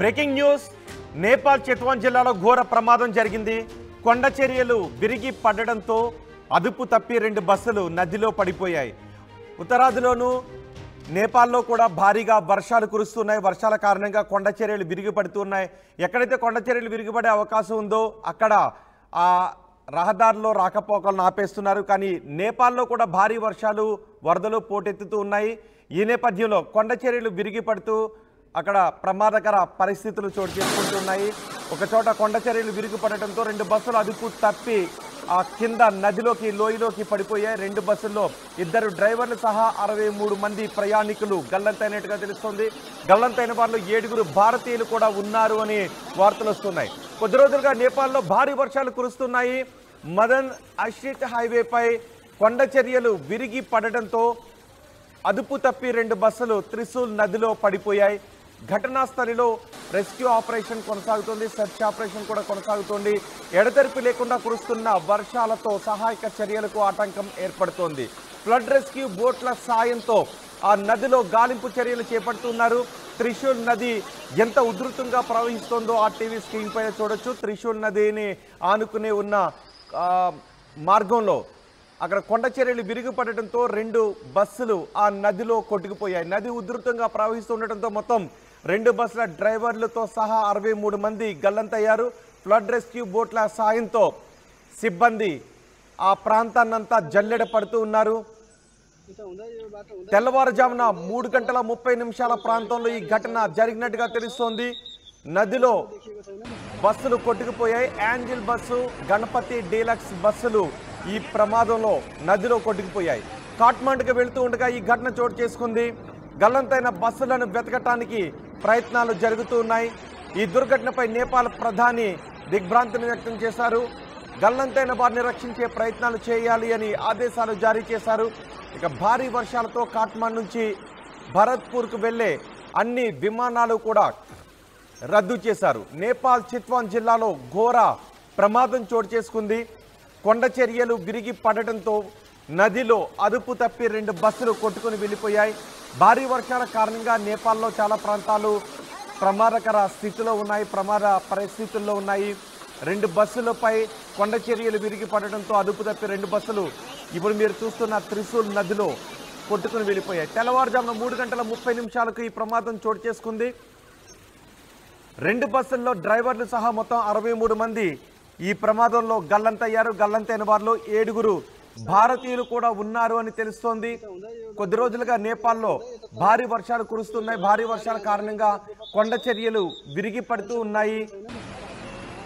Breaking news Nepal Chitwan జిల్లాలో ఘోర ప్రమాదం జరిగింది. కొండ చర్యలు విరిగి పడడంతో అదుపు తప్పి 2 బస్సులు నదిలో పడిపోయాయి. ఉత్తరాదిలోనూ నేపాల్లో కూడా భారీగా వర్షాలు కురుస్తున్నాయి. వర్షాల కారణంగా కొండ చర్యలు విరిగి పడుతున్నాయి. ఎక్కడైతే కొండ చర్యలు విరిగిపడే అవకాశం ఉందో అక్కడ ఆ రహదారిలో రాకపోకలను ఆపేస్తున్నారు. కానీ నేపాల్లో కూడా భారీ వర్షాలు వరదలు పోటెత్తుతూ ఉన్నాయి. ఈ నేపథ్యంలో కొండ చర్యలు విరిగి పడుతూ అక్కడ ప్రమాదకర పరిస్థితులు చోటు చేసుకుంటున్నాయి. ఒక చోట కొండ చర్యలు విరిగి పడటంతో 2 బస్సులు అదుపు తప్పి ఆ కింద నదిలోకి లోయలోకి పడిపోయాయి. 2 బస్సుల్లో 2 డ్రైవర్లు సహా 63 మంది ప్రయాణికులు గల్లంతైనట్టుగా తెలుస్తోంది. గల్లంతైన వారిలో 7 భారతీయులు కూడా ఉన్నారు అని వార్తలు వస్తున్నాయి. కొద్ది రోజులుగా నేపాల్లో భారీ వర్షాలు కురుస్తున్నాయి. మదన్ అశ్రిత్ హైవేపై కొండ చర్యలు విరిగి పడడంతో అదుపు తప్పి 2 బస్సులు త్రిశూల్ నదిలో పడిపోయాయి. ఘటనా స్థలిలో రెస్క్యూ ఆపరేషన్ కొనసాగుతోంది. సెర్చ్ ఆపరేషన్ కూడా కొనసాగుతోంది. ఎడతెరిపి లేకుండా కురుస్తున్న వర్షాలతో సహాయక చర్యలకు ఆటంకం ఏర్పడుతోంది. ఫ్లడ్ రెస్క్యూ బోట్ల సాయంతో ఆ నదిలో గాలింపు చర్యలు చేపడుతున్నారు. త్రిశూల్ నది ఎంత ఉధృతంగా ప్రవహిస్తోందో ఆ టీవీ స్క్రీన్ పైన చూడొచ్చు. త్రిశూల్ నదిని ఆనుకునే ఉన్న మార్గంలో అక్కడ కొండ చర్యలు విరిగిపడటంతో 2 బస్సులు ఆ నదిలో కొట్టుకుపోయాయి. నది ఉధృతంగా ప్రవహిస్తుండటంతో మొత్తం 2 బస్సుల డ్రైవర్లతో సహా 63 మంది గల్లంతయ్యారు. ఫ్లడ్ రెస్క్యూ బోట్ల సాయంతో సిబ్బంది ఆ ప్రాంతాన్నంతా జల్లెడ పడుతూ ఉన్నారు. తెల్లవారుజామున 3:30 ప్రాంతంలో ఈ ఘటన జరిగినట్టుగా తెలుస్తోంది. నదిలో బస్సులు కొట్టుకుపోయాయి. యాంజిల్ బస్సు, గణపతి డీలక్స్ బస్సులు ఈ ప్రమాదంలో నదిలో కొట్టుకుపోయాయి. కాఠ్మండుకు వెళుతూ ఉండగా ఈ ఘటన చోటు చేసుకుంది. గల్లంతైన బస్సులను వెతకటానికి ప్రయత్నాలు జరుగుతూ ఉన్నాయి. ఈ దుర్ఘటనపై నేపాల్ ప్రధాని దిగ్భ్రాంతిని వ్యక్తం చేశారు. గల్లంతైన వారిని రక్షించే ప్రయత్నాలు చేయాలి అని ఆదేశాలు జారీ చేశారు. ఇక భారీ వర్షాలతో కాఠ్మండు నుంచి భరత్పూర్కు వెళ్లే అన్ని విమానాలు కూడా రద్దు చేశారు. నేపాల్ చిత్వాన్ జిల్లాలో ఘోర ప్రమాదం చోటు చేసుకుంది. కొండ చర్యలు విరిగి పడటంతో నదిలో అదుపు తప్పి 2 బస్సులు కొట్టుకుని వెళ్ళిపోయాయి. భారీ వర్షాల కారణంగా నేపాల్లో చాలా ప్రాంతాలు ప్రమాదకర స్థితిలో ఉన్నాయి, ప్రమాద పరిస్థితుల్లో ఉన్నాయి. 2 బస్సులపై కొండ చర్యలు విరిగి పడటంతో అదుపు తప్పి 2 బస్సులు ఇప్పుడు మీరు చూస్తున్న త్రిశూల్ నదిలో కొట్టుకుని వెళ్ళిపోయాయి. తెల్లవారుజామున 3:30 ఈ ప్రమాదం చోటు చేసుకుంది. 2 బస్సుల్లో డ్రైవర్లు సహా మొత్తం 63 మంది ఈ ప్రమాదంలో గల్లంతయ్యారు. గల్లంతైన వారిలో 7 భారతీయులు కూడా ఉన్నారు అని తెలుస్తోంది. కొద్ది రోజులుగా నేపాల్లో భారీ వర్షాలు కురుస్తున్నాయి. భారీ వర్షాల కారణంగా కొండ చర్యలు విరిగి పడుతూ ఉన్నాయి.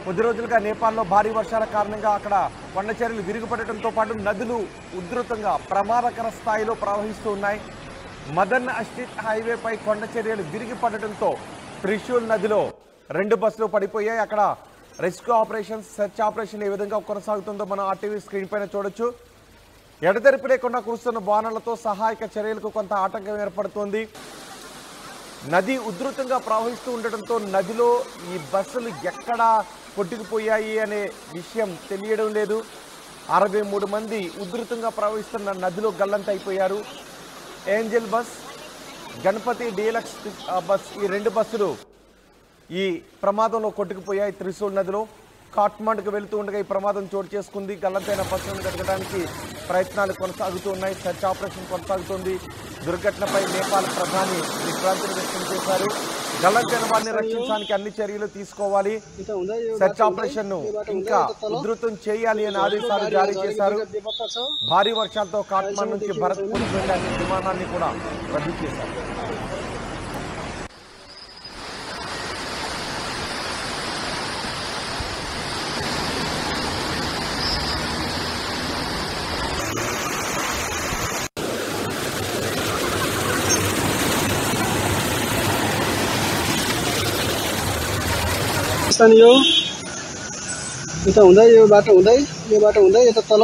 కొద్ది రోజులుగా నేపాల్లో భారీ వర్షాల కారణంగా అక్కడ కొండ చర్యలు విరిగిపడటంతో పాటు నదులు ఉధృతంగా ప్రమాదకర స్థాయిలో ప్రవహిస్తూ ఉన్నాయి. మదన్ అశ్రిత్ హైవేపై కొండ చర్యలు విరిగి పడటంతో త్రిశూల్ నదిలో 2 బస్సులు పడిపోయాయి. అక్కడ రెస్క్యూ ఆపరేషన్, సెర్చ్ ఆపరేషన్ ఏ విధంగా కొనసాగుతుందో మనం ఆ టీవీ స్క్రీన్ పైన చూడొచ్చు. ఎడతెరిపి లేకుండా కురుస్తున్న వానలతో సహాయక చర్యలకు కొంత ఆటంకం ఏర్పడుతోంది. నది ఉధృతంగా ప్రవహిస్తూ ఉండటంతో నదిలో ఈ బస్సులు ఎక్కడ కొట్టుకుపోయాయి అనే విషయం తెలియడం లేదు. 63 మంది ఉధృతంగా ప్రవహిస్తున్న నదిలో గల్లంతైపోయారు. Angel bus, Ganapati deluxe bus, ఈ 2 బస్సులు ఈ ప్రమాదంలో కొట్టుకుపోయాయి. త్రిశూల్ నదిలో కాఠ్మండుకు వెళుతూ ఉండగా ఈ ప్రమాదం చోటు చేసుకుంది. గల్లంతైన బస్సులను వెతకడానికి ప్రయత్నాలు కొనసాగుతూ ఉన్నాయి. సెర్చ్ ఆపరేషన్ కొనసాగుతోంది. దుర్ఘటనపై నేపాల్ ప్రధాని దిగ్భ్రాంతిని వ్యక్తం చేశారు. గల్లంతైన వారిని రక్షించడానికి అన్ని చర్యలు తీసుకోవాలి, సెర్చ్ ఆపరేషన్ ను ఇంకా ఉధృతం చేయాలి అని ఆదేశాలు జారీ చేశారు. భారీ వర్షాలతో కాఠ్మండు నుంచి భరత్పూర్ వెళ్లే అన్ని విమానాన్ని కూడా రద్దు చేశారు. यो बाटो हुँदै यो बाटो हुँदै यता तल